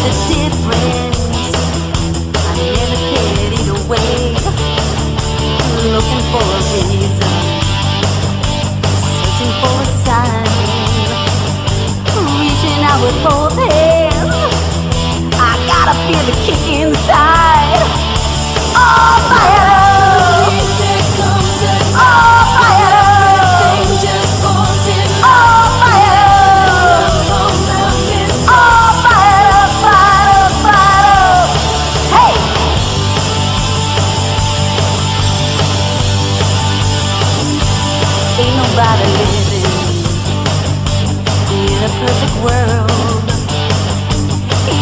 the difference. I never cared either way. Looking for a reason, searching for a sign, reaching out with both hands. I gotta feel the kick inside. Oh, fire! Oh, fire! Oh, fire! Oh, fire, fire, fire! Hey! Ain't nobody living in a perfect world.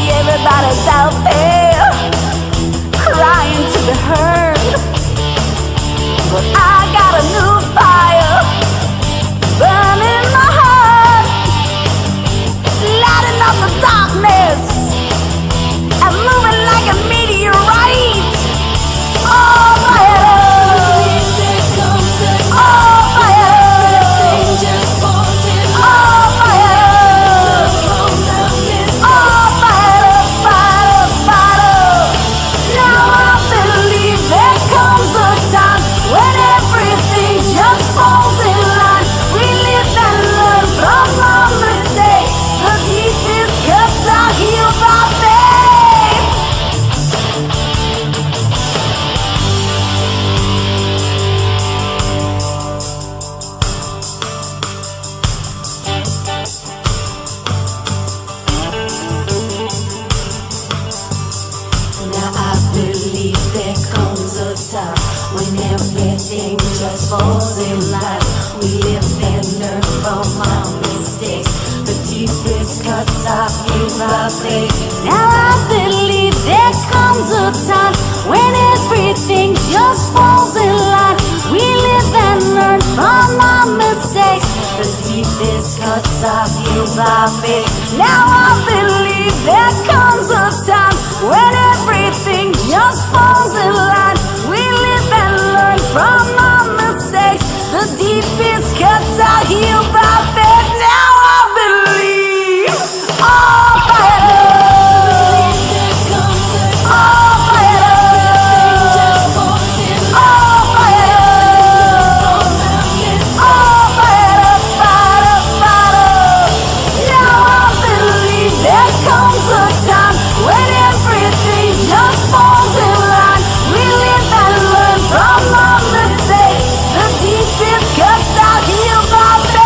Everybody's out there crying to be heard. But I got a new fire burning my heart, lighting up the darkness and moving like a meteorite. Oh, fire! Oh, fire! Oh, fire! Oh, fire, fire, fire! Now I believe there comes a time when everything just falls in line. We live and learn from our mistakes. The deepest cuts are healed by faith. Now I believe there comes a time when everything just falls in line. We live and learn from our mistakes. The deepest cuts are healed by faith. Now I believe there comes a time when everything just falls in line. We live and learn from our mistakes. The deepest cuts are healed by faith. Now I believe there comes a time when everything just falls in line. We live and learn from our mistakes. The deepest cuts are healed by faith. Now I believe. Oh, fire! Oh, fire! Oh, fire! Oh, fire, fire, fire! Now I believe there comes a time when everything just falls in line. We live and learn from our mistakes. The deepest cuts are healed by faith.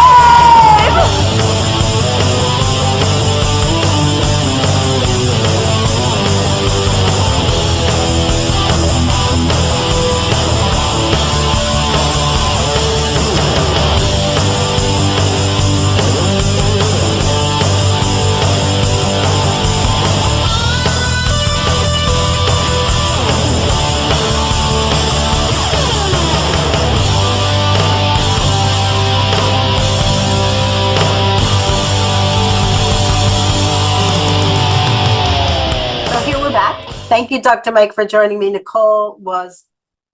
So here we're back. Thank you, Dr. Mike, for joining me. Nicole was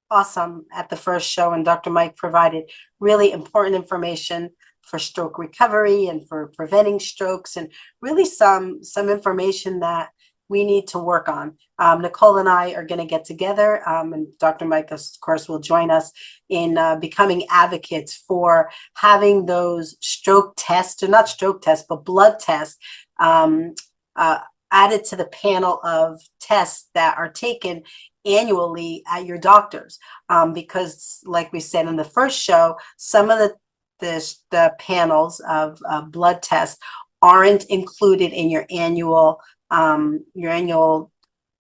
awesome at the first show, and Dr. Mike provided really important information for stroke recovery and for preventing strokes, and really some information that we need to work on. Nicole and I are going to get together, and Dr. Mike, of course, will join us in becoming advocates for having those stroke tests, or not stroke tests, but blood tests, added to the panel of tests that are taken annually at your doctor's, because like we said in the first show, some of the panels of blood tests aren't included in your annual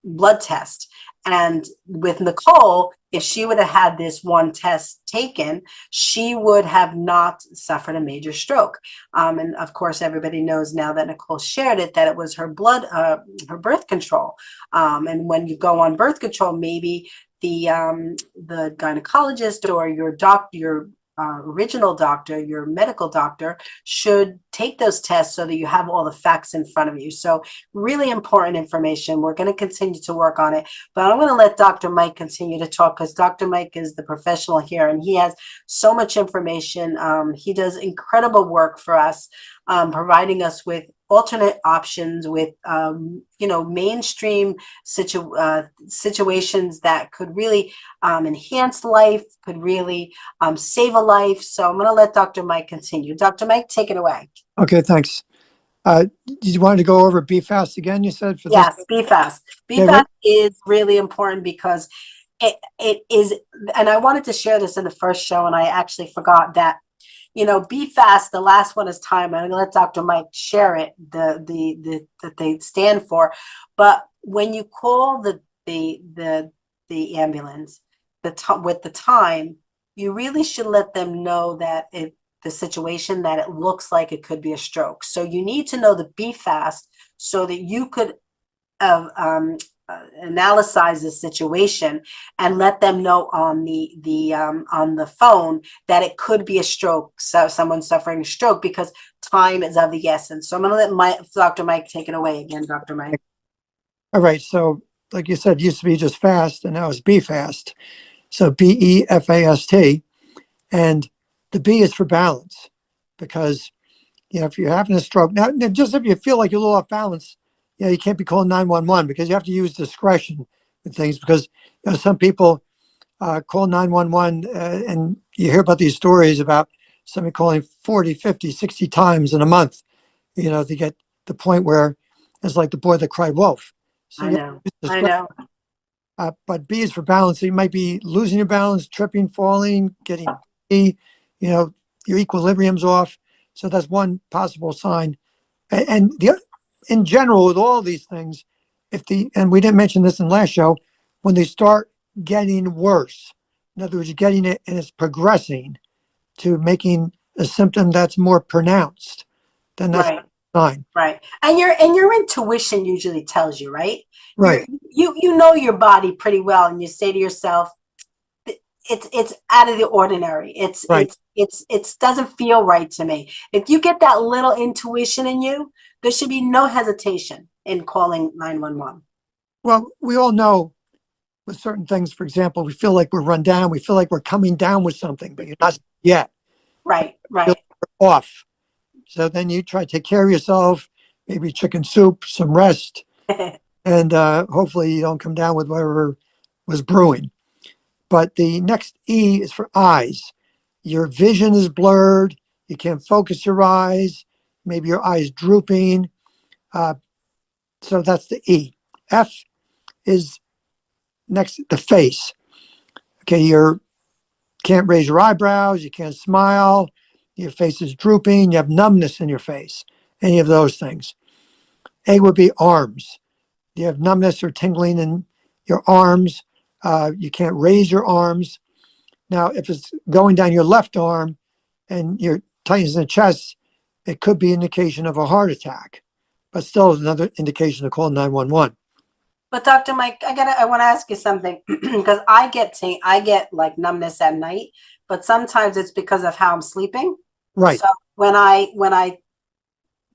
blood test. And with Nicole, if she would have had this one test taken, she would have not suffered a major stroke. And of course, everybody knows now that Nicole shared it, that it was her her birth control. And when you go on birth control, maybe the gynecologist or your doctor, original doctor, your medical doctor, should take those tests so that you have all the facts in front of you. So really important information. We're going to continue to work on it, but I'm going to let Dr. Mike continue to talk, because Dr. Mike is the professional here and he has so much information. He does incredible work for us, providing us with alternate options with, mainstream situations that could really enhance life, could really save a life. So I'm going to let Dr. Mike continue. Dr. Mike, take it away. Okay, thanks. Did you want to go over Be Fast again, you said, for this? Yes, be fast. Be Okay, fast is really important because it is, and I wanted to share this in the first show, and I actually forgot that, be fast. The last one is time. I'm gonna let Dr. Mike share it, that they stand for. But when you call the ambulance, with the time, you really should let them know that the situation, that it looks like it could be a stroke. So you need to know the be fast so that you could of analyze the situation and let them know on the phone that it could be a stroke, so someone suffering a stroke, because time is of the essence. So I'm going to let Dr. Mike take it away again. Dr. Mike. all right. So, like you said, it used to be just fast, and now it's Be Fast. So BEFAST, and the B is for balance, because if you're having a stroke now, just if you feel like you're a little off balance, you can't be calling 911, because you have to use discretion with things, because some people call 911, and you hear about these stories about somebody calling 40, 50, 60 times in a month, to get the point where it's like the boy that cried wolf. So I know. I know. but B is for balance. So you might be losing your balance, tripping, falling, getting B, your equilibrium's off. So that's one possible sign. And in general, with all these things, and we didn't mention this in the last show, when they start getting worse, in other words, you're getting it and it's progressing to making a symptom that's more pronounced, then that's Right. a sign. Right. And your intuition usually tells you, right? Right, You know your body pretty well, and you say to yourself, it's out of the ordinary. right. It doesn't feel right to me. If you get that little intuition in you, there should be no hesitation in calling 911. Well, we all know with certain things, for example, we feel like we're run down, we feel like we're coming down with something, but you're not yet. Right, You feel right. like you're off. So then you try to take care of yourself, maybe chicken soup, some rest, and hopefully you don't come down with whatever was brewing. But the next E is for eyes. Your vision is blurred. You can't focus your eyes. Maybe your eyes drooping. Uh, so that's the E. F is next, the face. Okay, you can't raise your eyebrows. You can't smile. Your face is drooping. You have numbness in your face. Any of those things. A would be arms. You have numbness or tingling in your arms. You can't raise your arms. Now, if it's going down your left arm and you're tightness in the chest, it could be an indication of a heart attack, but still another indication to call 911. But Dr. Mike, I want to ask you something because I get like numbness at night, but sometimes it's because of how I'm sleeping. Right. So when I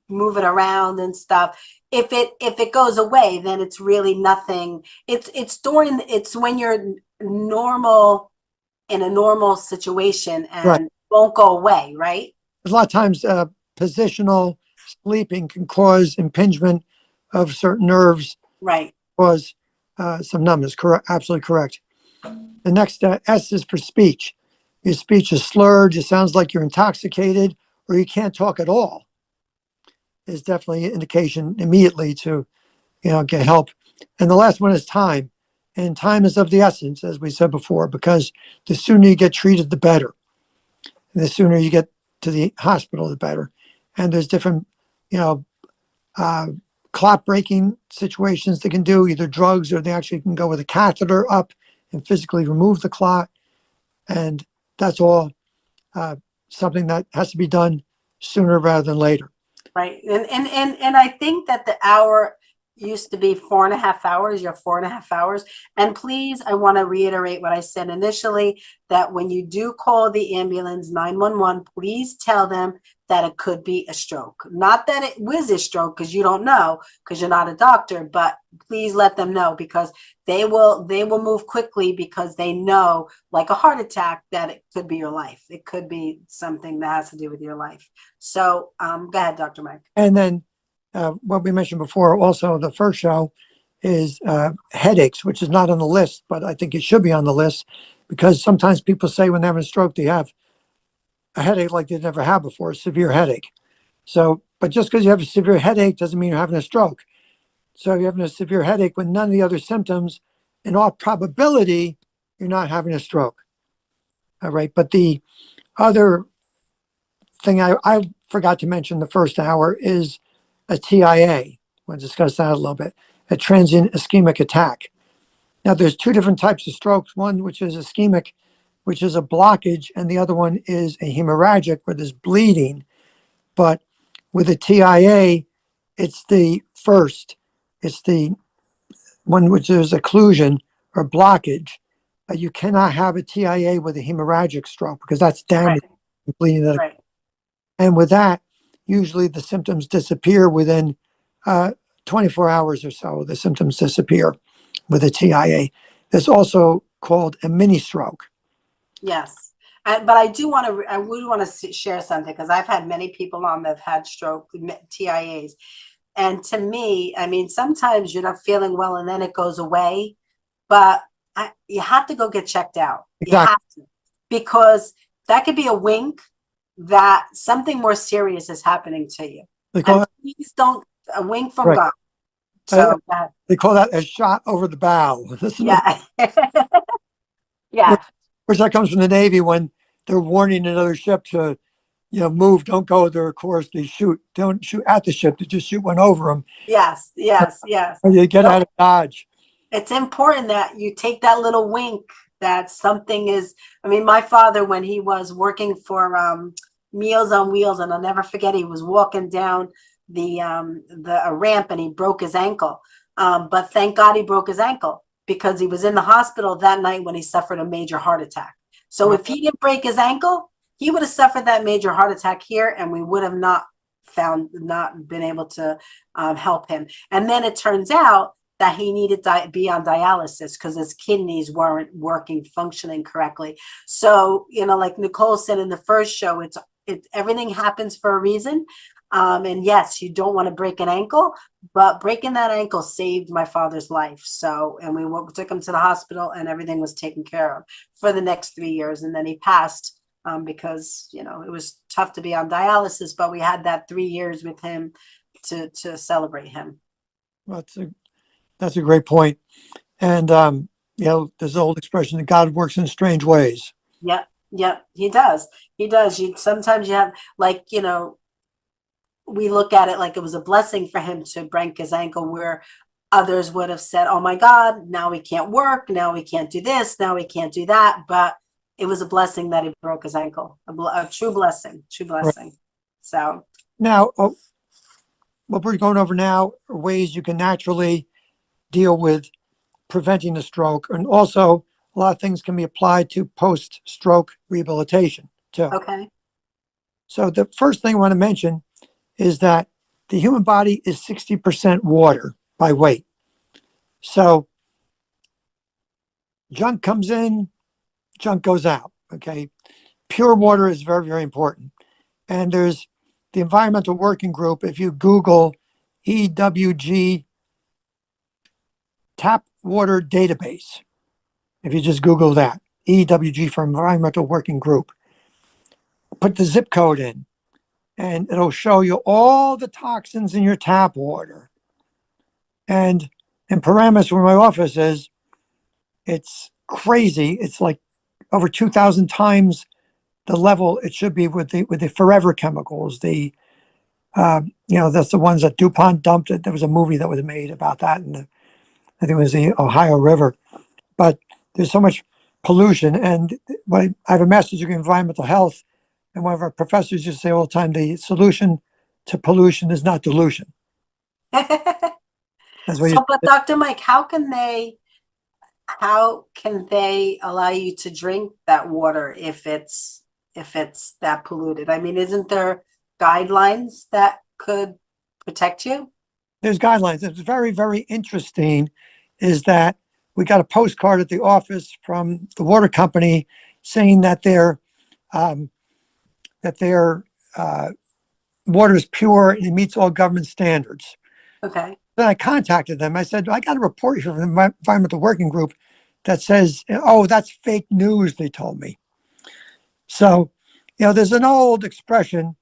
move it around and stuff, if it goes away, then it's really nothing. It's when you're normal, in a normal situation, Right. and won't go away, right? A lot of times, positional sleeping can cause impingement of certain nerves, Right. cause some numbness. Correct. Absolutely correct. The next S is for speech. Your speech is slurred. It sounds like you're intoxicated or you can't talk at all. Is definitely an indication immediately to get help. And the last one is time. And time is of the essence, as we said before, because the sooner you get treated, the better. And the sooner you get to the hospital, the better. And there's different, you know, uh, clot breaking situations they can do, either drugs or they actually can go with a catheter up and physically remove the clot. And that's all something that has to be done sooner rather than later. Right. And I think that the hour used to be 4.5 hours. You're 4.5 hours. And please, I want to reiterate what I said initially, that when you do call the ambulance 911, please tell them that it could be a stroke. Not that it was a stroke, because you don't know, because you're not a doctor, but please let them know, because they will move quickly, because they know, like a heart attack, that it could be your life. It could be something that has to do with your life. So go ahead, Dr. Mike. And then what we mentioned before, also the first show, is headaches, which is not on the list, but I think it should be on the list because sometimes people say when they're having a stroke, they have a headache like they've never had before, a severe headache. So, but just because you have a severe headache doesn't mean you're having a stroke. So you're having a severe headache with none of the other symptoms, in all probability, you're not having a stroke. All right. But the other thing I forgot to mention the first hour is a TIA. We'll discuss that a little bit. A transient ischemic attack. Now, there's two different types of strokes. One, which is ischemic, which is a blockage, and the other one is a hemorrhagic, where there's bleeding. But with a TIA, it's the first. It's the one which is occlusion or blockage. You cannot have a TIA with a hemorrhagic stroke because that's damage Right. and bleeding. Right. And with that, usually the symptoms disappear within 24 hours or so. The symptoms disappear with a TIA. It's also called a mini stroke. Yes. But I do want to, I would want to share something because I've had many people on that have had stroke TIAs. And to me, I mean, sometimes you're not feeling well and then it goes away, but you have to go get checked out. You Exactly. have to, because that could be a wink that something more serious is happening to you. They call And please don't, a wink from Right. God. Uh, So that, they call that a shot over the bow. yeah. Yeah. Which that comes from the Navy when they're warning another ship to, move, don't go there. Of course, they don't shoot at the ship, they just shoot one over them. Yes. Yes. Yes. Or you get Nope. out of Dodge. It's important that you take that little wink that something is. I mean, my father, when he was working for Meals on Wheels, and I'll never forget, he was walking down a ramp and he broke his ankle. But thank God he broke his ankle because he was in the hospital that night when he suffered a major heart attack. So if he didn't break his ankle, he would have suffered that major heart attack here, and we would have not been able to help him. And then it turns out that he needed to be on dialysis because his kidneys weren't working, functioning correctly. So, like Nicole said in the first show, it's everything happens for a reason. And yes, you don't want to break an ankle, but breaking that ankle saved my father's life. So, and we took him to the hospital and everything was taken care of for the next 3 years. And then he passed because, it was tough to be on dialysis, but we had that 3 years with him to celebrate him. Well, that's a great point. And, there's the old expression that God works in strange ways. Yep. Yep. He does. He does. Sometimes you have, like, we look at it like it was a blessing for him to break his ankle, where others would have said, oh my God, now we can't work. Now we can't do this. Now we can't do that. But it was a blessing that he broke his ankle, a true blessing, Right. So Now, what we're going over now are ways you can naturally deal with preventing a stroke. And also, a lot of things can be applied to post-stroke rehabilitation too. okay. So the first thing I want to mention is that the human body is 60% water by weight. So junk comes in, junk goes out. Okay. Pure water is very, very important. And there's the Environmental Working Group. If you Google EWG tap water database, if you just Google that, EWG for Environmental Working Group, put the zip code in and it'll show you all the toxins in your tap water. And in Paramus, where my office is, it's crazy. It's like over 2,000 times the level it should be with the forever chemicals. That's the ones that DuPont dumped it. There was a movie that was made about that, and I think it was the Ohio River. But there's so much pollution, and I have a master's degree in environmental health, and one of our professors used to say all the time, the solution to pollution is not dilution. That's what So, but Dr. Mike, how can they allow you to drink that water if it's that polluted? I mean, isn't there guidelines that could protect you? There's guidelines. It's very, very interesting is that we got a postcard at the office from the water company saying that they're water is pure and it meets all government standards. Okay. Then I contacted them. I said, I got a report here from the Environmental Working Group that says, oh, that's fake news, they told me. So, there's an old expression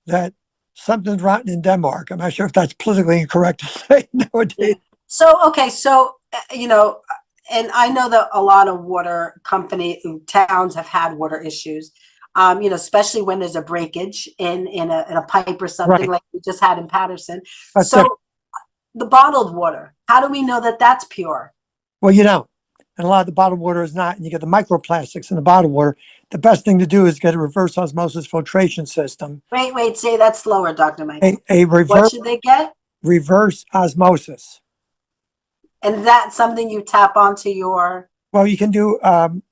that something's rotten in Denmark. I'm not sure if that's politically incorrect to say Yeah. nowadays. So, and I know that a lot of water towns have had water issues. Especially when there's a breakage in a pipe or something Right. like we just had in Patterson. That's different. So the bottled water, how do we know that that's pure? Well, you don't. And a lot of the bottled water is not, and you get the microplastics in the bottled water. The best thing to do is get a reverse osmosis filtration system. Wait, say that slower, Dr. Mike. A What should they get? reverse osmosis. And that's something you tap onto your. Well, you can do,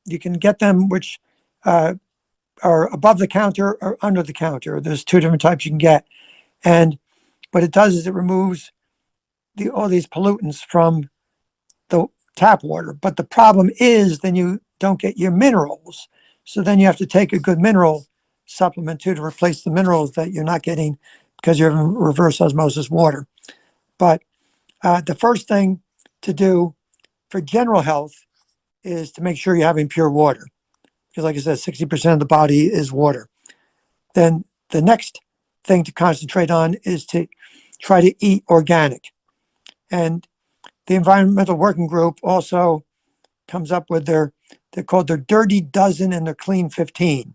you can get them which are above the counter or under the counter. There's two different types you can get. And what it does is it removes all these pollutants from the tap water. But the problem is then you don't get your minerals. So then you have to take a good mineral supplement too to replace the minerals that you're not getting because you're in reverse osmosis water. But the first thing to do for general health is to make sure you're having pure water. Because like I said, 60% of the body is water. Then the next thing to concentrate on is to try to eat organic. And the Environmental Working Group also comes up with they're called their Dirty Dozen and their Clean 15.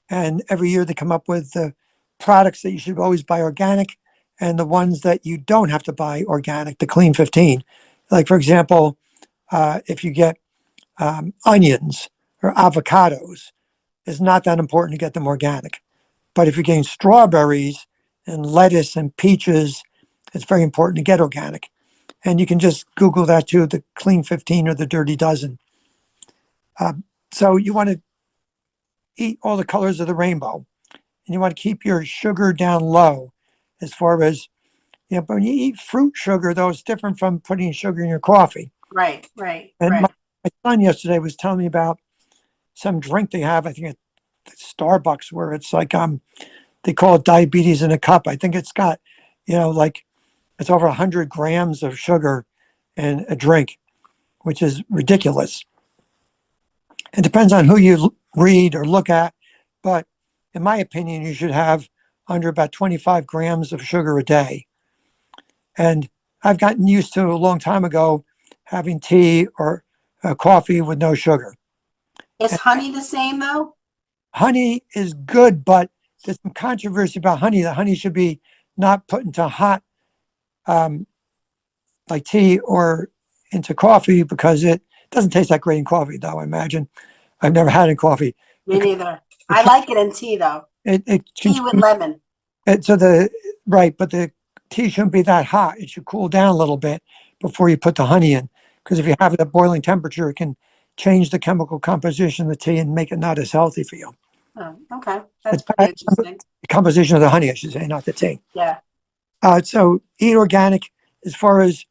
And every year they come up with the products that you should always buy organic and the ones that you don't have to buy organic, the Clean 15. Like, for example, if you get onions or avocados, it's not that important to get them organic. But if you're getting strawberries and lettuce and peaches, it's very important to get organic. And you can just Google that too, the Clean 15 or the Dirty Dozen. So you want to eat all the colors of the rainbow. And you want to keep your sugar down low as far as, but when you eat fruit sugar, though, it's different from putting sugar in your coffee. Right. And my son yesterday was telling me about some drink they have, I think at Starbucks, where it's like, they call it diabetes in a cup. I think it's got, like it's over 100 grams of sugar in a drink, which is ridiculous. It depends on who you read or look at, but in my opinion, you should have under about 25 grams of sugar a day. And I've gotten used to a long time ago having tea or coffee with no sugar. Is honey the same though? Honey is good, but there's some controversy about honey. The honey should be not put into hot, like tea or into coffee because it doesn't taste that great in coffee, though, I imagine. I've never had it in coffee. Me neither. I like it in tea though. Tea with lemon. But the tea shouldn't be that hot. It should cool down a little bit before you put the honey in. Because if you have it at boiling temperature, it can change the chemical composition of the tea and make it not as healthy for you. Oh, okay. That's pretty interesting. The composition of the honey, I should say, not the tea. Yeah. So eat organic. As far as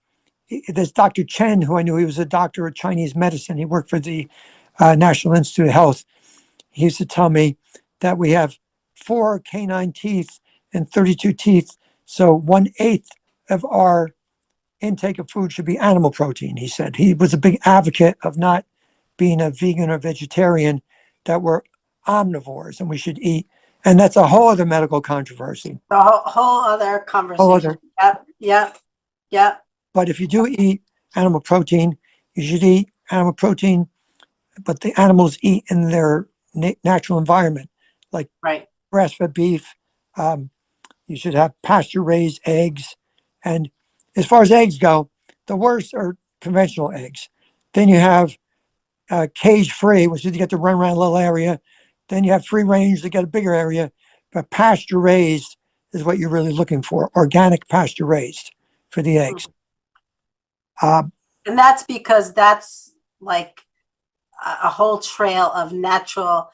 there's Dr. Chen, who I knew, he was a doctor of Chinese medicine. He worked for the National Institute of Health. He used to tell me that we have 4 canine teeth and 32 teeth. So 1/8 of our intake of food should be animal protein, he said. He was a big advocate of not being a vegan or vegetarian, that we're omnivores and we should eat. And that's a whole other medical controversy. The whole other conversation. Yep. But if you do eat animal protein, you should eat animal protein, but the animals eat in their natural environment, like grass-fed beef. You should have pasture-raised eggs. And as far as eggs go, the worst are conventional eggs. Then you have cage-free, which is you get to run around a little area. Then you have free range to get a bigger area. But pasture-raised is what you're really looking for, organic pasture-raised for the eggs. And that's because that's like a whole trail of natural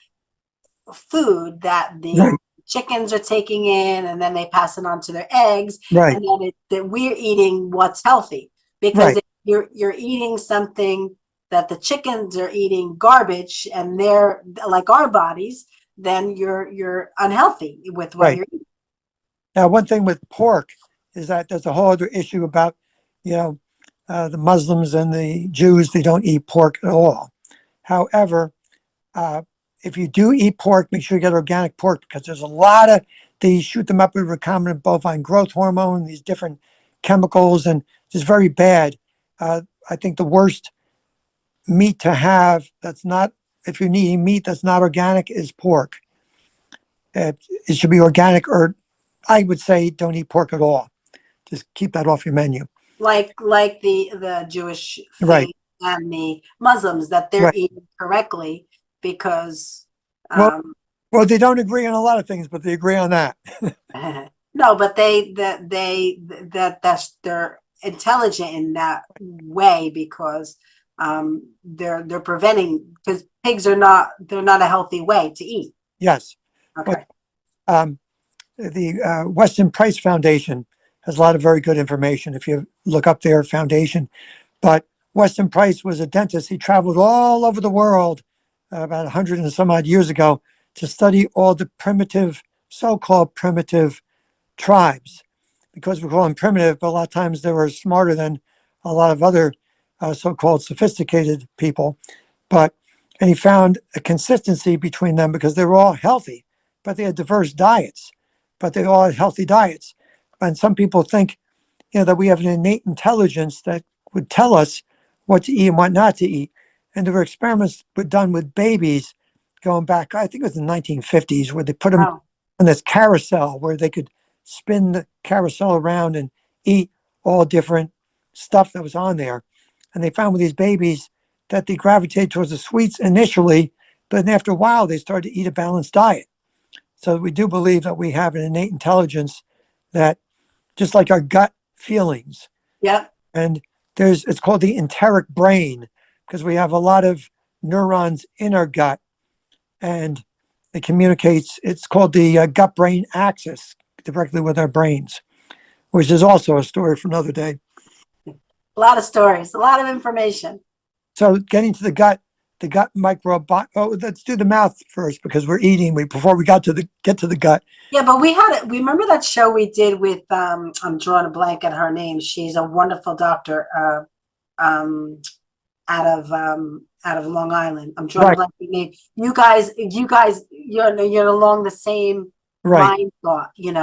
food that the chickens are taking in, and then they pass it on to their eggs. Right. And then that we're eating what's healthy. Because if you're eating something that the chickens are eating garbage and they're like our bodies, then you're unhealthy with what you're eating. Now, one thing with pork is that there's a whole other issue about, you know, the Muslims and the Jews, they don't eat pork at all. However, uh, if you do eat pork, make sure you get organic pork because there's a lot of, they shoot them up with recombinant bovine growth hormone, these different chemicals, and it's very bad. I think the worst meat to have that's not, if you're eating meat that's not organic, is pork. It should be organic, or I would say don't eat pork at all. Just keep that off your menu. Like the Jewish Right, faith and the Muslims, that they're right. eating correctly because Well, um well, they don't agree on a lot of things, but they agree on that. no, but that's they're intelligent in that way because they're preventing, because pigs are not, they're not a healthy way to eat. Yes, but Okay. um, the Weston Price Foundation has a lot of very good information. If you look up their foundation, but Weston Price was a dentist. He traveled all over the world about 100 and some odd years ago to study all the primitive, so-called primitive tribes, because we call them primitive, but a lot of times they were smarter than a lot of other so-called sophisticated people. But and he found a consistency between them because they were all healthy, but they had diverse diets, but they all had healthy diets. And some people think, that we have an innate intelligence that would tell us what to eat and what not to eat. And there were experiments done with babies going back, I think it was the 1950s, where they put them Oh, on this carousel where they could spin the carousel around and eat all different stuff that was on there. And they found with these babies that they gravitated towards the sweets initially, but then after a while they started to eat a balanced diet. So we do believe that we have an innate intelligence that, just like our gut feelings, yep. and it's called the enteric brain because we have a lot of neurons in our gut, and it communicates. It's called the gut brain axis directly with our brains, which is also a story for another day. A lot of stories, a lot of information. So getting to the gut microbiome. Oh, let's do the mouth first because we're eating. Before we get to the gut. Yeah, but we had it. We remember that show we did with I'm drawing a blank at her name. She's a wonderful doctor um out of Long Island. I'm drawing a Right, blank at the name. You're along the same right. line thought, and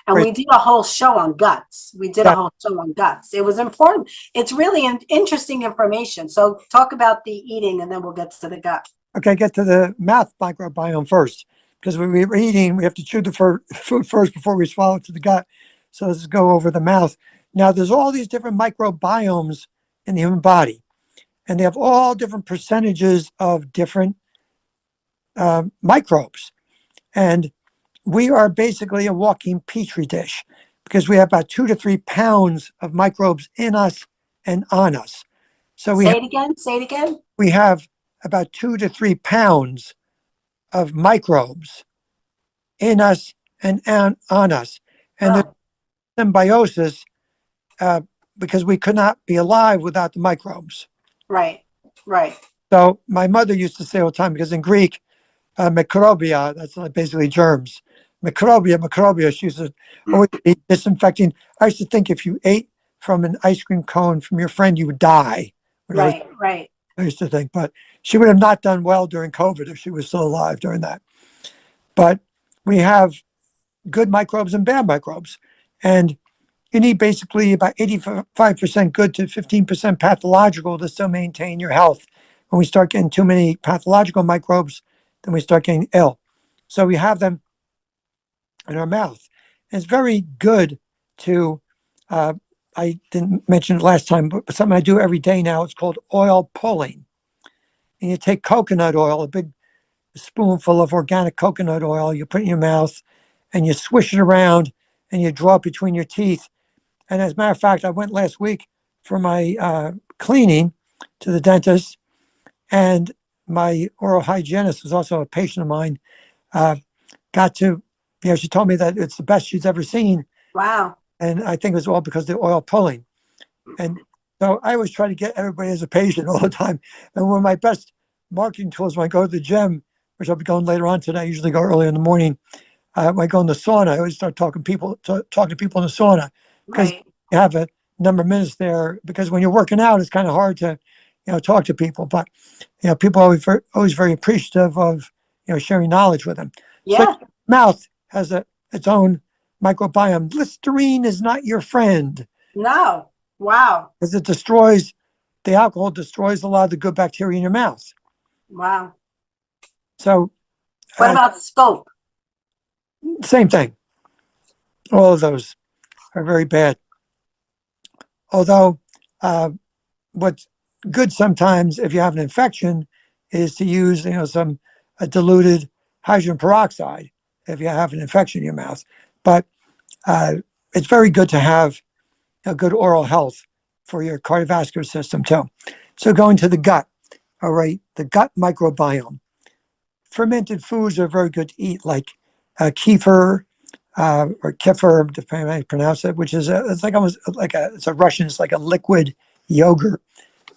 Right. we did a whole show on guts. We did a Yeah. whole show on guts. It was important. It's really interesting information. So talk about the eating and then we'll get to the gut. Okay, get to the mouth microbiome first, because when we're eating, we have to chew the food first before we swallow it to the gut. So let's go over the mouth. Now, there's all these different microbiomes in the human body, and they have all different percentages of different microbes. And we are basically a walking petri dish because we have about 2 to 3 pounds of microbes in us and on us. So Say it again. Say it again. we have about 2 to 3 pounds of microbes in us and on us. And there's Oh, symbiosis uh, because we could not be alive without the microbes. right, right, So my mother used to say all the time, because in Greek, microbia, that's like basically germs. Microbia, she used to always be disinfecting. I used to think if you ate from an ice cream cone from your friend, you would die. right, right. I used to think, but she would have not done well during COVID if she was still alive during that. But we have good microbes and bad microbes. And you need basically about 85% good to 15% pathological to still maintain your health. When we start getting too many pathological microbes, then we start getting ill. So we have them in our mouth. And it's very good to, I didn't mention it last time, but something I do every day now, it's called oil pulling. And you take coconut oil, a big spoonful of organic coconut oil, you put it in your mouth and you swish it around and you draw it between your teeth. And as a matter of fact, I went last week for my cleaning to the dentist, and my oral hygienist was also a patient of mine. Uh, got to, she told me that it's the best she's ever seen. Wow. And I think it was all because of the oil pulling. And so I always try to get everybody as a patient all the time. And one of my best marketing tools when I go to the gym, which I'll be going later on today, I usually go early in the morning. when I go in the sauna, I always start talking to people in the sauna because Right. you have a number of minutes there. Because when you're working out, it's kind of hard to, talk to people. But people are always very appreciative of sharing knowledge with them. So Yeah. mouth has its own microbiome. Listerine is not your friend No. Wow. because the alcohol destroys a lot of the good bacteria in your mouth. Wow. So What about scope? same thing. All of those are very bad. Although uh, what's good sometimes if you have an infection is to use some diluted hydrogen peroxide if you have an infection in your mouth. But uh, it's very good to have a good oral health for your cardiovascular system too. So going to the gut, all right, the gut microbiome. Fermented foods are very good to eat, like kefir or kefir, depending on how you pronounce it, which is it's like almost like it's a Russian, it's like a liquid yogurt,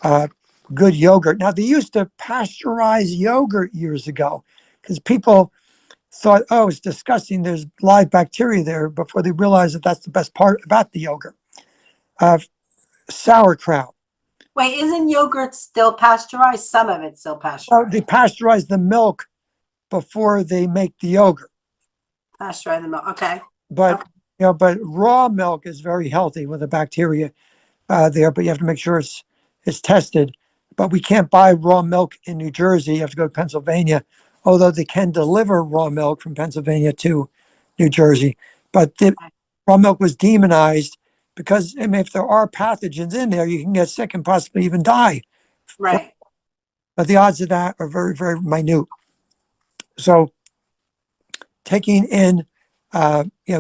uh, good yogurt. Now they used to pasteurize yogurt years ago because people thought, oh, it's disgusting. There's live bacteria there before they realized that that's the best part about the yogurt. Uh, Sauerkraut. Wait, isn't yogurt still pasteurized? Some of it's still Well, pasteurized. they pasteurize the milk before they make the yogurt. Pasteurized the milk. Okay. But Okay. but raw milk is very healthy with the bacteria there. But you have to make sure it's tested. But we can't buy raw milk in New Jersey. You have to go to Pennsylvania, although they can deliver raw milk from Pennsylvania to New Jersey. But the raw milk was demonized because if there are pathogens in there, you can get sick and possibly even die. Right. But the odds of that are very, very minute. So taking in,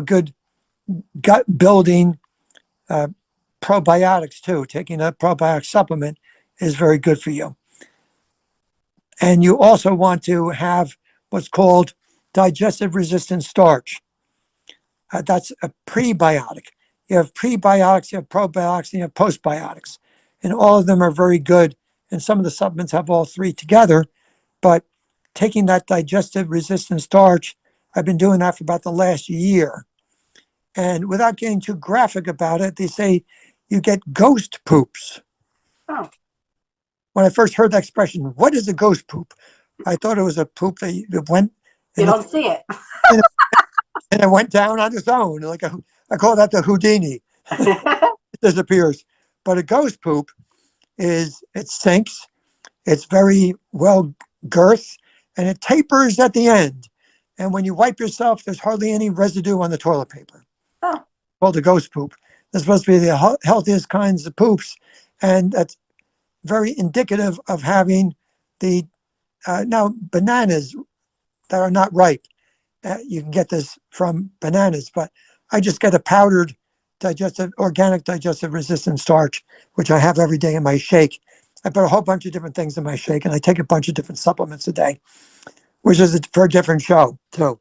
good gut building uh, probiotics too. Taking a probiotic supplement is very good for you. And you also want to have what's called digestive resistant starch. That's a prebiotic. You have prebiotics, you have probiotics, and you have postbiotics. And all of them are very good. And some of the supplements have all three together. But taking that digestive resistant starch, I've been doing that for about the last year. And without getting too graphic about it, they say you get ghost poops. Oh. When I first heard that expression, what is a ghost poop? I thought it was a poop that went You and don't see it. it went down on its own. I call that the Houdini. It disappears. But a ghost poop it sinks, it's very well girth, and it tapers at the end. And when you wipe yourself, there's hardly any residue on the toilet paper. Oh. Called the ghost poop. They're supposed to be the healthiest kinds of poops. And that's very indicative of having the now bananas that are not ripe. You can get this from bananas, but I just get a powdered organic digestive resistant starch, which I have every day in my shake. I put a whole bunch of different things in my shake, and I take a bunch of different supplements a day, which is for a different show too.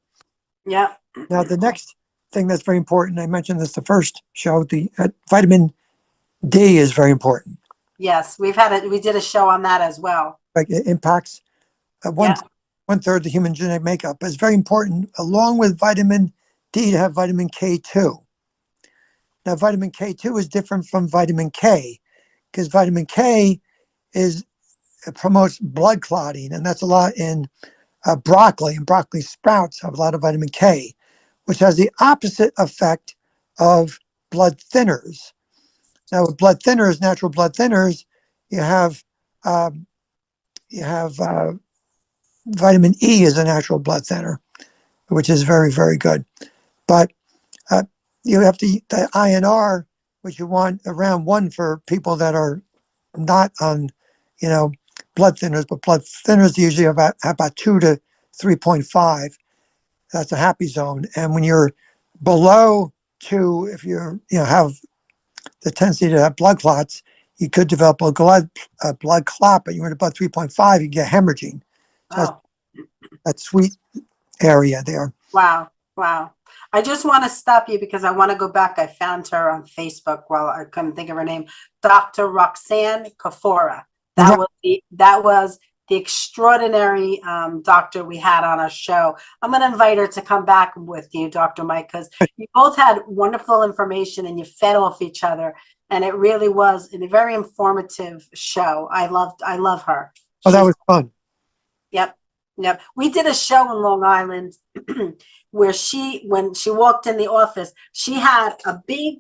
Yeah. Now, the next thing that's very important, I mentioned this the first show, the vitamin D is very important. Yes, we did a show on that as well. Like it impacts Yeah. one third the human genetic makeup. But it's very important, along with vitamin D, to have vitamin K2. Now, vitamin K2 is different from vitamin K because vitamin K promotes blood clotting, and that's a lot in broccoli, and broccoli sprouts have a lot of vitamin K, which has the opposite effect of blood thinners. Now, with natural blood thinners, you have um, vitamin E is a natural blood thinner, which is very, very good. But uh, you have to eat the INR, which you want around 1 for people that are not on, blood thinners, but blood thinners usually have about 2 to 3.5. That's a happy zone. And when you're below 2, if have the tendency to have blood clots, you could develop a blood clot, but you're at about 3.5, you get hemorrhaging. So that's Oh. that sweet area there. Wow. Wow. I just want to stop you because I want to go back. I found her on Facebook while I couldn't think of her name. Dr. Roxanne Kafora. That was the extraordinary doctor we had on our show. I'm going to invite her to come back with you, Dr. Mike, because you both had wonderful information and you fed off each other. And it really was a very informative show. I love her. Oh, that was fun. Yep. Yep. We did a show in Long Island where when she walked in the office, she had a big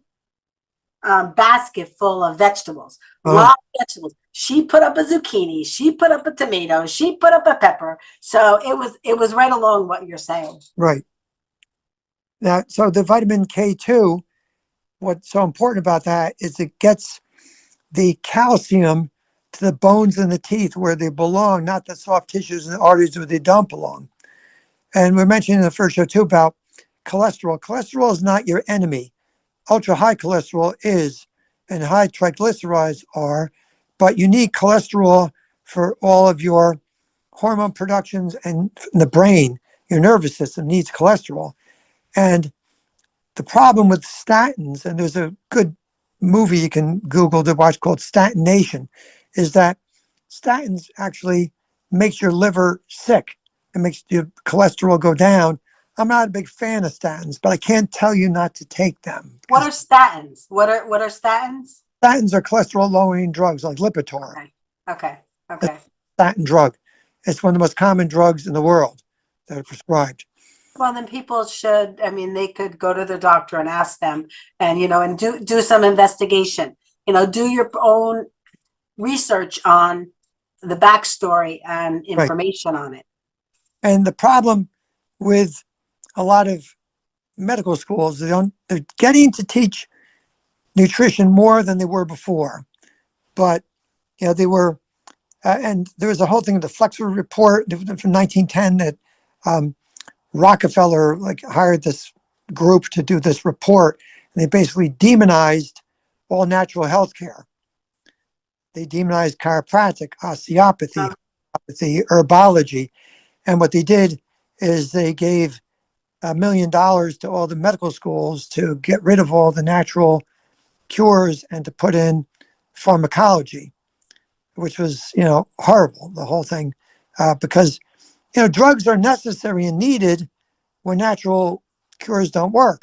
basket full of vegetables, lot of vegetables. She put up a zucchini, she put up a tomato, she put up a pepper. So it was right along what you're saying. Right. Now, so the vitamin K2, what's so important about that is it gets the calcium to the bones and the teeth where they belong, not the soft tissues and arteries where they don't belong. And we mentioned in the first show too about cholesterol. Cholesterol is not your enemy. Ultra high cholesterol is, and high triglycerides are, but you need cholesterol for all of your hormone productions, and the brain, your nervous system needs cholesterol. And the problem with statins, and there's a good movie you can Google to watch called Statin Nation, is that statins actually makes your liver sick. It makes your cholesterol go down. I'm not a big fan of statins, but I can't tell you not to take them. What are statins? What are statins? Statins are cholesterol lowering drugs like Lipitor. Okay. It's a statin drug. It's one of the most common drugs in the world that are prescribed. Well, then people should, I mean, they could go to their doctor and ask them and, and do some investigation, do your own research on the backstory and information on it. And the problem with a lot of medical schools, they're getting to teach nutrition more than they were before. But, they were, and there was a whole thing of the Flexer report from 1910 that Rockefeller hired this group to do this report, and they basically demonized all natural health care. They demonized chiropractic, osteopathy, herbology. And what they did is they gave $1 million to all the medical schools to get rid of all the natural cures and to put in pharmacology, which was, horrible, the whole thing, because, drugs are necessary and needed when natural cures don't work.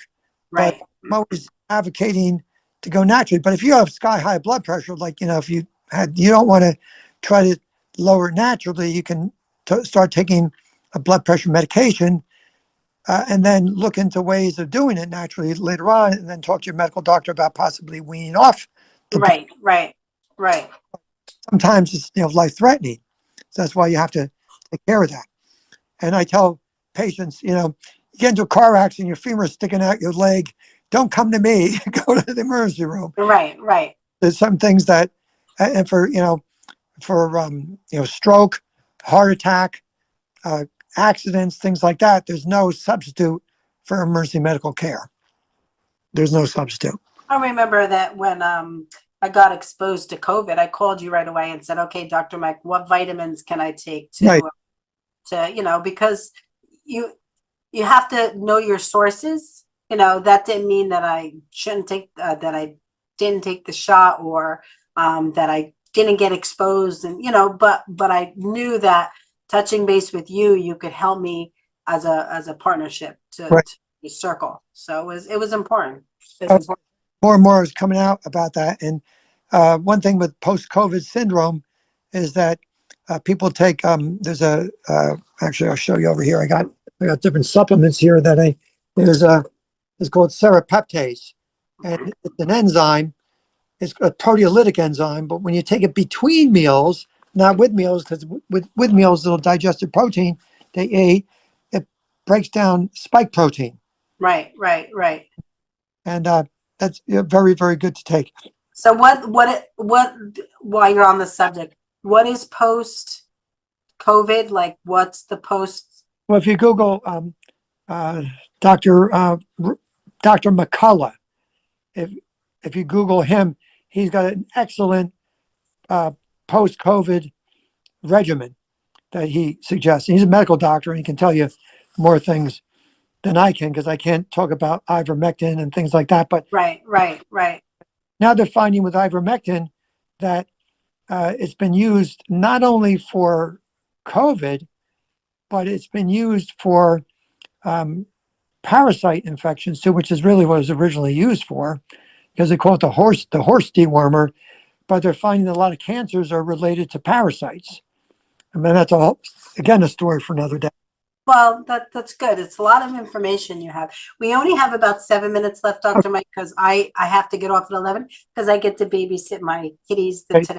Right. But I'm always advocating to go naturally. But if you have sky high blood pressure, if you don't want to try to lower it naturally, you can start taking a blood pressure medication and then look into ways of doing it naturally later on, and then talk to your medical doctor about possibly weaning off. Right. Sometimes it's life threatening, so that's why you have to take care of that. And I tell patients, you get into a car accident, your femur is sticking out your leg, don't come to me, go to the emergency room. Right. There's some things that, and for stroke, heart attack, accidents, things like that, there's no substitute for emergency medical care. There's no substitute. I remember that when I got exposed to COVID, I called you right away and said, okay, Dr. Mike, what vitamins can I take to because you have to know your sources. That didn't mean that I shouldn't take, that I didn't take the shot, or that I didn't get exposed, and, but I knew that touching base with you could help me as a partnership to circle. So it was important. More and more is coming out about that. And one thing with post-COVID syndrome is that people take, there's actually I'll show you over here. I got different supplements here that it's called serapeptase. And it's an enzyme. It's a proteolytic enzyme, but when you take it between meals, not with meals, because with meals it'll digest the protein they ate, it breaks down spike protein. Right. And that's very, very good to take. So while you're on the subject, what is post COVID? What's the post? Well, if you Google Dr. McCullough, if you Google him, he's got an excellent post-COVID regimen that he suggests. He's a medical doctor, and he can tell you more things than I can, because I can't talk about ivermectin and things like that. But right. Now they're finding with ivermectin that it's been used not only for COVID, but it's been used for parasite infections too, which is really what it was originally used for, because they call it the horse dewormer. But they're finding a lot of cancers are related to parasites. I mean, that's again a story for another day. Well, that's good. It's a lot of information you have. We only have about 7 minutes left, Dr. Mike, because I have to get off at 11 because I get to babysit my kitties Okay. today.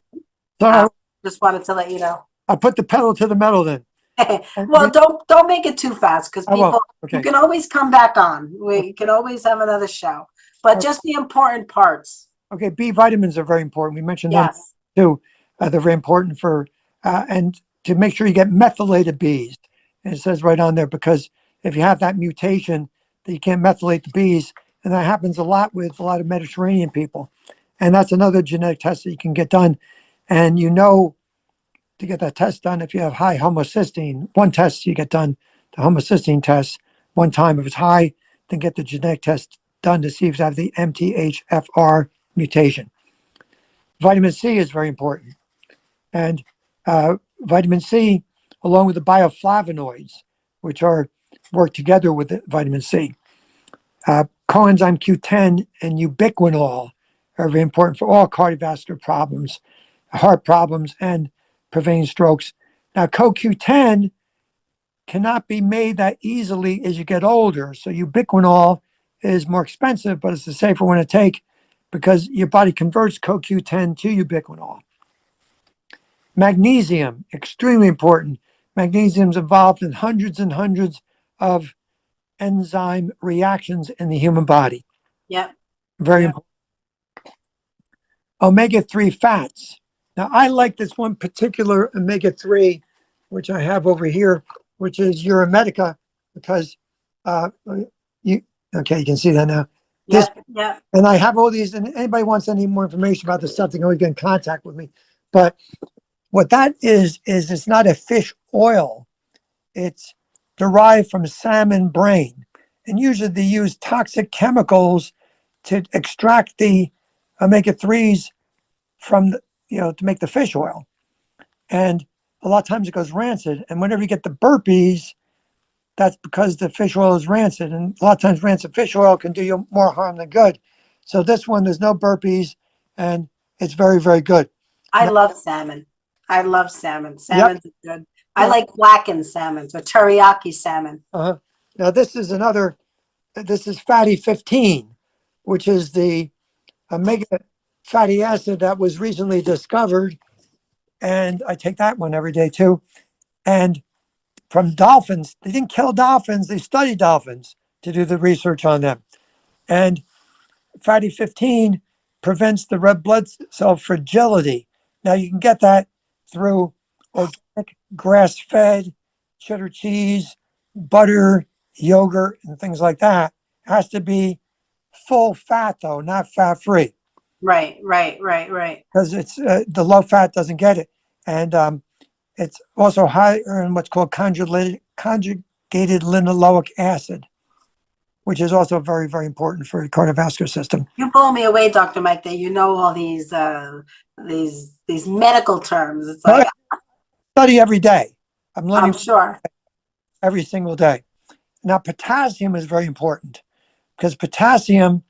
So Just wanted to let you know. I'll put the pedal to the metal then. And Well, don't make it too fast because I won't. people, you Okay. can always come back on. We can always have another show, but Okay. just the important parts. Okay. B vitamins are very important. We mentioned them Yes. too. They're very important for and to make sure you get methylated bees. And it says right on there, because if you have that mutation that you can't methylate the bees, and that happens a lot with a lot of Mediterranean people. And that's another genetic test that you can get done. And to get that test done, if you have high homocysteine, one test you get done, the homocysteine test, one time. If it's high, then get the genetic test done to see if you have the MTHFR mutation. Vitamin C is very important. And vitamin C, along with the bioflavonoids, which work together with the vitamin C. Coenzyme Q10 and ubiquinol are very important for all cardiovascular problems, heart problems, and preventing strokes. Now, CoQ10 cannot be made that easily as you get older. So ubiquinol is more expensive, but it's the safer one to take because your body converts CoQ10 to ubiquinol. Magnesium, extremely important. Magnesium is involved in hundreds and hundreds of enzyme reactions in the human body. Yep. Very Yep. important. Omega-3 fats. Now, I like this one particular omega-3, which I have over here, which is Uromedica, because you can see that now. This, Yep. Yep. and I have all these, and anybody wants any more information about this stuff, they can always get in contact with me. But what that is it's not a fish oil. It's derived from salmon brain. And usually they use toxic chemicals to extract the omega-3s from to make the fish oil. And a lot of times it goes rancid. And whenever you get the burpees, that's because the fish oil is rancid. And a lot of times rancid fish oil can do you more harm than good. So this one, there's no burpees, and it's very, very good. I Now, love salmon. I love salmon. Yep. Salmon's good. I like blackened salmon, so teriyaki salmon. Now this is fatty 15, which is the omega fatty acid that was recently discovered. And I take that one every day too. And from dolphins, they didn't kill dolphins, they studied dolphins to do the research on them. And fatty 15 prevents the red blood cell fragility. Now you can get that through organic, grass-fed, cheddar cheese, butter, yogurt, and things like that. It has to be full fat though, not fat-free. Right. Because it's the low fat doesn't get it. And it's also higher in what's called conjugated linoleic acid, which is also very, very important for the cardiovascular system. You blow me away, Dr. Mike, that you know all these medical terms. It's like, I study every day. I'm learning I'm sure. every single day. Now, potassium is very important because potassium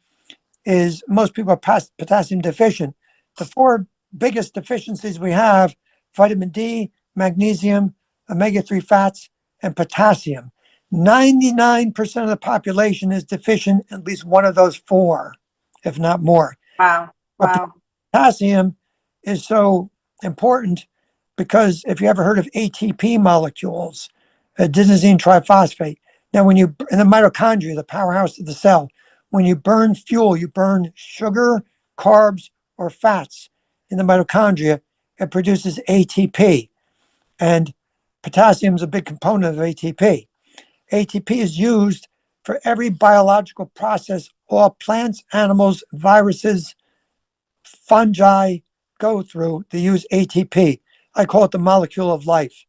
is, most people are potassium deficient. The four biggest deficiencies we have: vitamin D, magnesium, omega-3 fats, and potassium. 99% of the population is deficient in at least one of those four, if not more. Wow. But potassium is so important because if you ever heard of ATP molecules, adenosine triphosphate. Now, when you, in the mitochondria, the powerhouse of the cell, when you burn fuel, you burn sugar, carbs, or fats in the mitochondria, it produces ATP. And potassium is a big component of ATP. ATP is used for every biological process all plants, animals, viruses, fungi go through. They use ATP. I call it the molecule of life.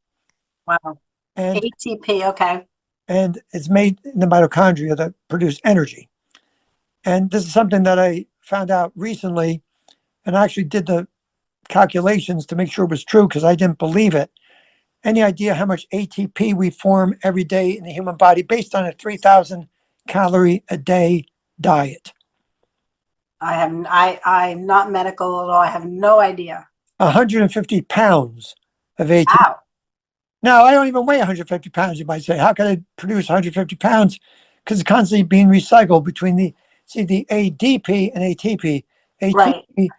Wow. And ATP, okay. And it's made in the mitochondria that produce energy. And this is something that I found out recently, and I actually did the calculations to make sure it was true because I didn't believe it. any idea how much ATP we form every day in the human body based on a 3,000 calorie a day diet? I'm not medical at all. I have no idea. 150 pounds of ATP. Wow. Now, I don't even weigh 150 pounds, you might say. How can I produce 150 pounds? Because it's constantly being recycled between the ADP and ATP. Right. ATP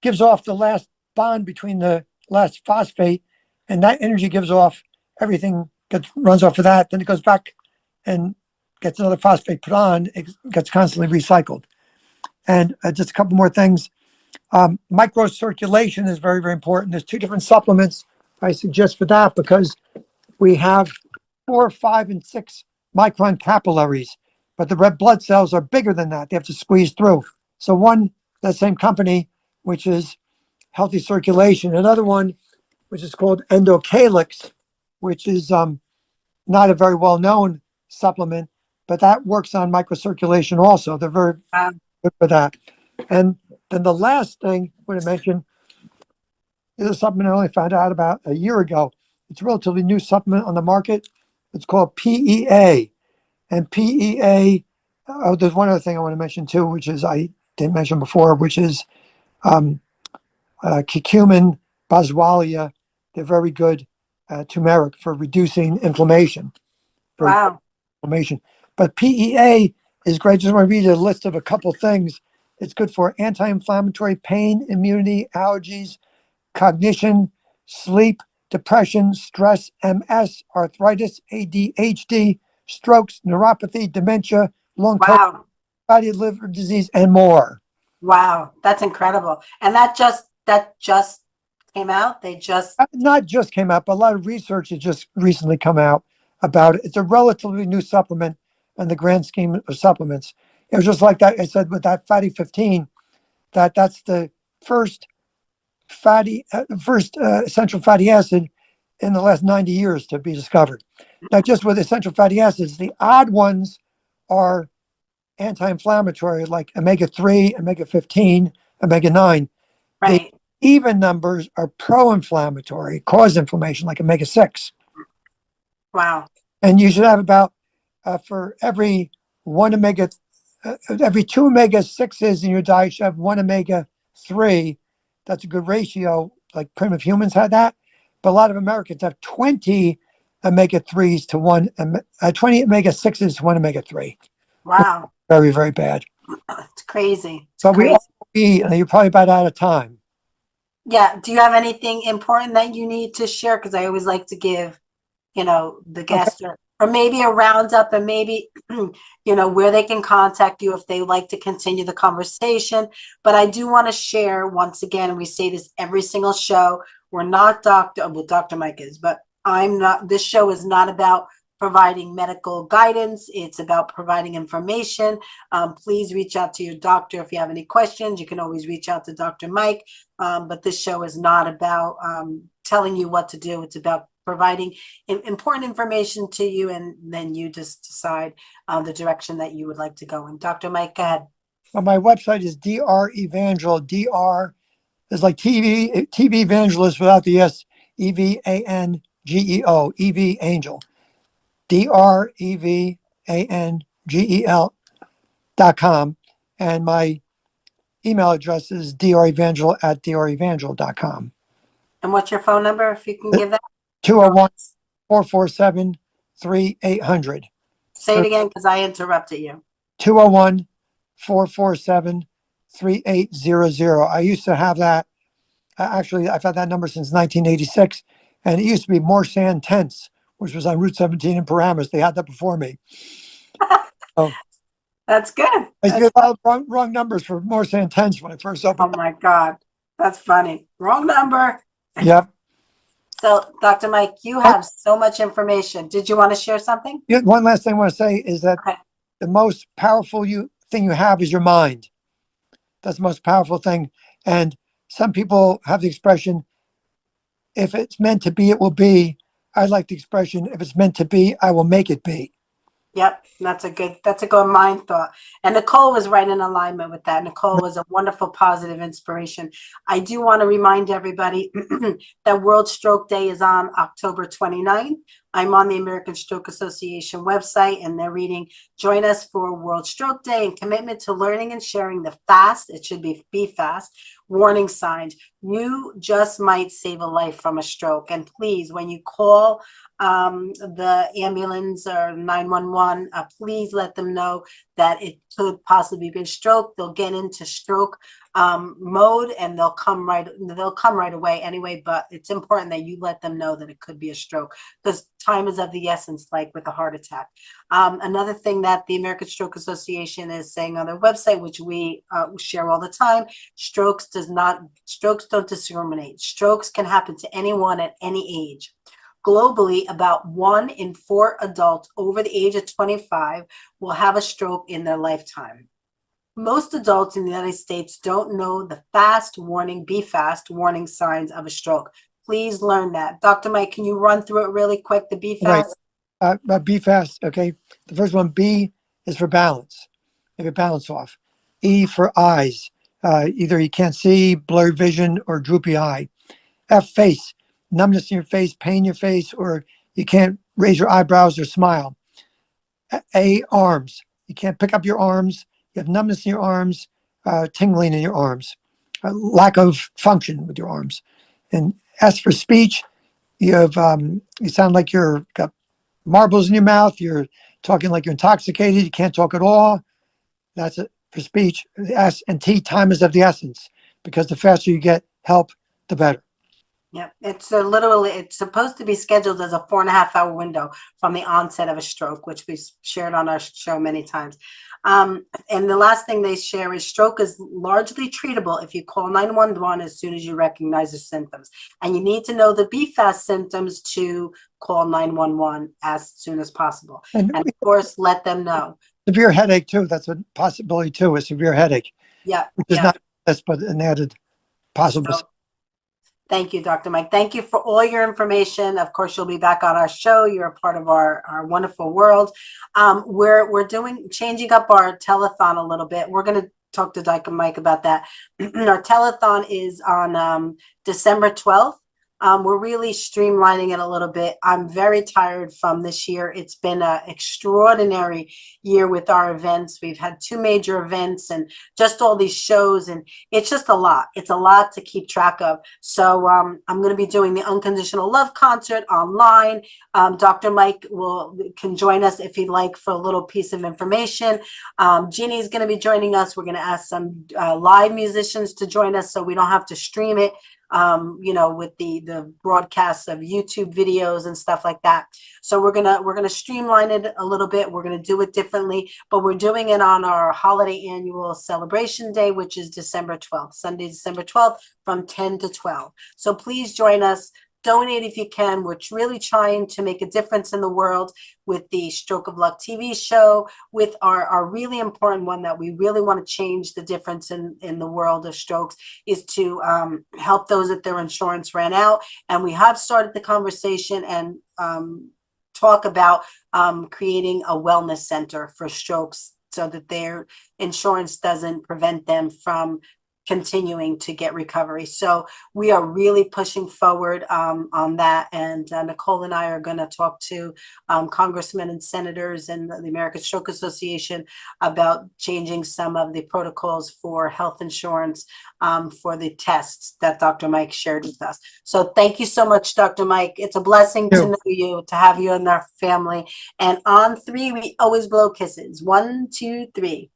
gives off the last bond between the last phosphate, and that energy gives off everything runs off of that. Then it goes back and gets another phosphate put on. It gets constantly recycled. And just a couple more things. Microcirculation is very, very important. There's two different supplements I suggest for that because we have 4, 5, and 6 micron capillaries, but the red blood cells are bigger than that. They have to squeeze through. So one, that same company, which is healthy circulation. Another one, which is called Endocalyx, which is not a very well-known supplement, but that works on microcirculation also. They're very good for that. And then the last thing I want to mention is a supplement I only found out about a year ago. It's a relatively new supplement on the market. It's called PEA. And PEA, oh, there's one other thing I want to mention too, which is I didn't mention before, which is curcumin, boswellia. They're very good turmeric for reducing inflammation. Wow. But PEA is great. Just want to read a list of a couple things. It's good for anti-inflammatory, pain, immunity, allergies, cognition, sleep, depression, stress, MS, arthritis, ADHD, strokes, neuropathy, dementia, long COVID, Wow. fatty liver disease, and more. Wow. That's incredible. And that just came out. They just Not just came out, but a lot of research has just recently come out about it. It's a relatively new supplement in the grand scheme of supplements. It was just like that. I said with that fatty 15, that's the first essential fatty acid in the last 90 years to be discovered. Now, just with essential fatty acids, the odd ones are anti-inflammatory, like omega-3, omega-15, omega-9. The right. even numbers are pro-inflammatory, cause inflammation, like omega-6. Wow. And you should have about for every 2 omega-6s in your diet, you should have 1 omega-3. That's a good ratio. Like primitive humans had that, but a lot of Americans have 20 omega-3s to 20 omega-6s to 1 omega-3. Wow. Very, very bad. It's crazy. It's But we crazy. all eat, and you're probably about out of time. Yeah. Do you have anything important that you need to share? Because I always like to give, the Okay. guest or maybe a roundup and maybe, where they can contact you if they like to continue the conversation. But I do want to share once again, and we say this every single show, we're not Dr. Mike is, but I'm not, this show is not about providing medical guidance. It's about providing information. Please reach out to your doctor if you have any questions. You can always reach out to Dr. Mike. But this show is not about telling you what to do. It's about providing important information to you, and then you just decide the direction that you would like to go in. Dr. Mike, go ahead. Well, my website is Dr. Evangel. Dr. is like TV evangelist without the S. EVANGEL. EV Angel. DREVANGEL.com. And my email address is drevangel@drevangel.com. And what's your phone number, if you can give that? 201-447-3800. Say it again, because I interrupted you. 201-447-3800. I used to have that. Actually, I've had that number since 1986, and it used to be Morsan Tense, which was on Route 17 in Paramus. They had that before me. So That's good. I used to get a lot of wrong numbers for Morsan Tense when I first Oh opened. my God. That's funny. Wrong number. Yep. So, Dr. Mike, you have so much information. Did you want to share something? Yeah, one last thing I want to say is that Okay. the most powerful thing you have is your mind. That's the most powerful thing. And some people have the expression, if it's meant to be, it will be. I like the expression, if it's meant to be, I will make it be. Yep, that's a good mind thought. And Nicole was right in alignment with that. Nicole was a wonderful, positive inspiration. I do want to remind everybody that World Stroke Day is on October 29th. I'm on the American Stroke Association website, and they're reading, join us for World Stroke Day and commitment to learning and sharing the fast, it should be fast, warning signs. You just might save a life from a stroke. And please, when you call the ambulance or 911, please let them know that it could possibly be a stroke. They'll get into stroke mode, and they'll come right away anyway. But it's important that you let them know that it could be a stroke, because time is of the essence, like with a heart attack. Another thing that the American Stroke Association is saying on their website, which we share all the time, strokes don't discriminate. Strokes can happen to anyone at any age. Globally, about 1 in 4 adults over the age of 25 will have a stroke in their lifetime. Most adults in the United States don't know the be fast warning signs of a stroke. Please learn that. Dr. Mike, can you run through it really quick, the be fast? Right. Be fast. Okay. The first one, B, is for balance. Make a balance off. E for eyes. Either you can't see, blurred vision, or droopy eye. F, face. Numbness in your face, pain in your face, or you can't raise your eyebrows or smile. A, arms. You can't pick up your arms. You have numbness in your arms, tingling in your arms, lack of function with your arms. And S for speech. You have you sound like you're got marbles in your mouth. You're talking like you're intoxicated. You can't talk at all. That's it for speech. S and T, time is of the essence, because the faster you get help, the better. Yeah, it's supposed to be scheduled as a 4.5 hour window from the onset of a stroke, which we've shared on our show many times. And the last thing they share is stroke is largely treatable if you call 911 as soon as you recognize the symptoms. And you need to know the BFAST symptoms to call 911 as soon as possible. And of course, let them know. Severe headache too. That's a possibility too, a severe headache. Yeah. Which is not this, but an added possible. So, thank you, Dr. Mike. Thank you for all your information. Of course, you'll be back on our show. You're a part of our wonderful world. We're changing up our telethon a little bit. We're going to talk to Dr. Mike about that. Our telethon is on December 12th. We're really streamlining it a little bit. I'm very tired from this year. It's been an extraordinary year with our events. We've had 2 major events and just all these shows, and it's just a lot. It's a lot to keep track of. So I'm going to be doing the Unconditional Love concert online. Dr. Mike can join us if he'd like for a little piece of information. Jeannie's going to be joining us. We're going to ask some live musicians to join us so we don't have to stream it. With the broadcasts of YouTube videos and stuff like that. So we're gonna streamline it a little bit. We're gonna do it differently, but we're doing it on our holiday annual celebration day, which is December 12th, Sunday, December 12th, from 10 to 12. So please join us. Donate if you can. We're really trying to make a difference in the world with the Stroke of Luck TV show, with our really important one that we really want to change the difference in the world of strokes, is to help those that their insurance ran out. And we have started the conversation and talk about creating a wellness center for strokes so that their insurance doesn't prevent them from continuing to get recovery. So we are really pushing forward on that. And Nicole and I are going to talk to congressmen and senators and the American Stroke Association about changing some of the protocols for health insurance for the tests that Dr. Mike shared with us. So thank you so much, Dr. Mike. It's a blessing to know you, to have you in our family. And on 3, we always blow kisses. 1, 2, 3.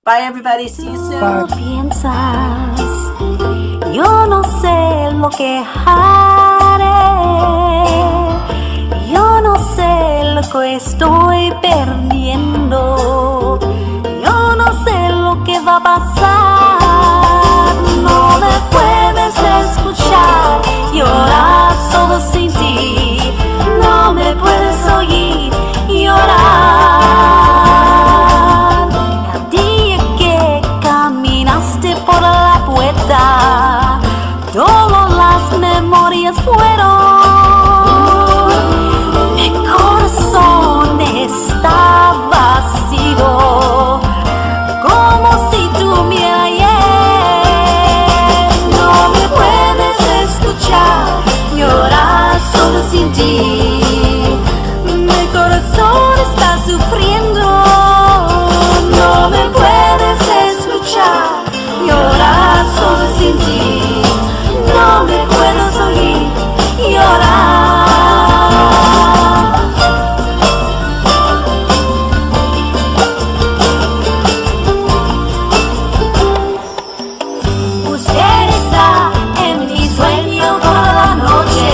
Bye, everybody. See you soon. Bye. Piensas, yo no sé lo que haré, yo no sé lo que estoy perdiendo, yo no sé lo que va a pasar. No me puedes escuchar llorar solo sin ti, no me puedes oír llorar. Por la puerta, todas las memorias fueron, mi corazón está sin ti. Mi corazón está sufriendo, no me puedes escuchar, llorar solo sin ti, no me puedes oír llorar. Usted está en mi sueño por la noche,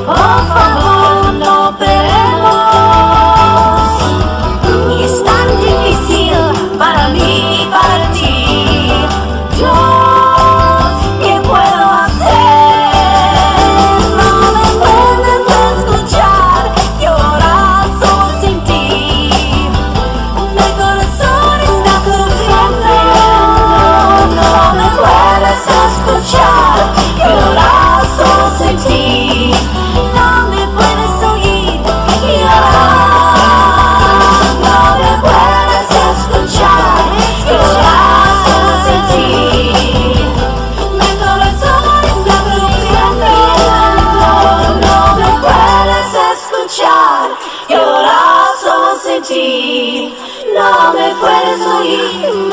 por favor no esperemos. Y es tan difícil para mí y para ti. Yo, ¿qué puedo hacer? No me puedes escuchar, llorar solo sin ti. Mi corazón está sufriendo, no me puedes escuchar, llorar solo sin ti. No me puedes oír llorar, no me puedes escuchar, llorar solo sin ti. Mi corazón está sufriendo, no me puedes escuchar, llorar solo sin ti. No me puedes oír